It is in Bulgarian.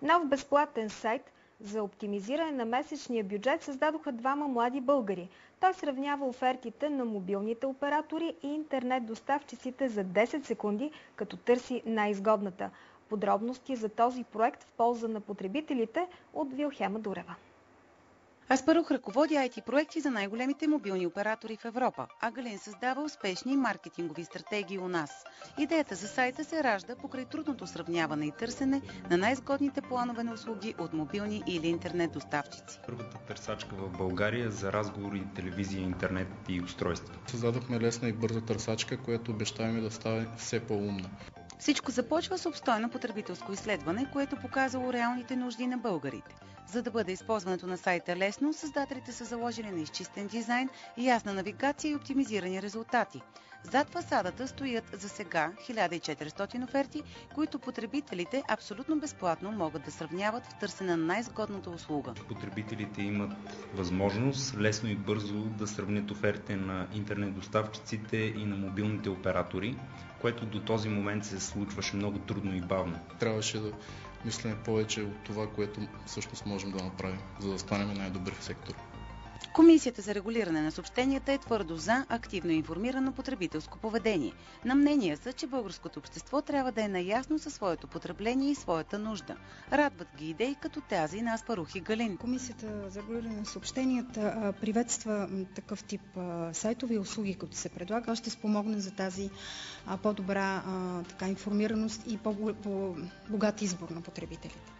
Нов безплатен сайт за оптимизиране на месечния бюджет създадоха двама млади българи. Той сравнява офертите на мобилните оператори и интернет доставчиците за 10 секунди, като търси най-изгодната. Подробности за този проект в полза на потребителите от Вилхема Дурева. Аспарух ръководи IT проекти за най-големите мобилни оператори в Европа, а Галин създава успешни маркетингови стратегии у нас. Идеята за сайта се ражда покрай трудното сравняване и търсене на най-изгодните планове на услуги от мобилни или интернет доставчици. Първата търсачка в България за разговори, телевизия, интернет и устройства. Създадохме лесна и бърза търсачка, която обещаваме да стане все по-умна. Всичко започва с обстойно потребителско изследване, което показало реалните нужди на българите. За да бъде използването на сайта лесно, създателите са заложили на изчистен дизайн, ясна навигация и оптимизирани резултати. Зад фасадата стоят за сега 1400 оферти, които потребителите абсолютно безплатно могат да сравняват в търсене на най-изгодната услуга. Потребителите имат възможност лесно и бързо да сравнят офертите на интернет доставчиците и на мобилните оператори, което до този момент се случваше много трудно и бавно. Трябваше да мислим повече от това, което всъщност можем да направим, за да станем най-добри в сектора. Комисията за регулиране на съобщенията е твърдо за активно информирано потребителско поведение. На мнение са, че българското общество трябва да е наясно със своето потребление и своята нужда. Радват ги идеи като тази на Аспарух и Галин. Комисията за регулиране на съобщенията приветства такъв тип сайтови услуги, които се предлага. Ще спомогне за тази по-добра информираност и по-богат избор на потребителите.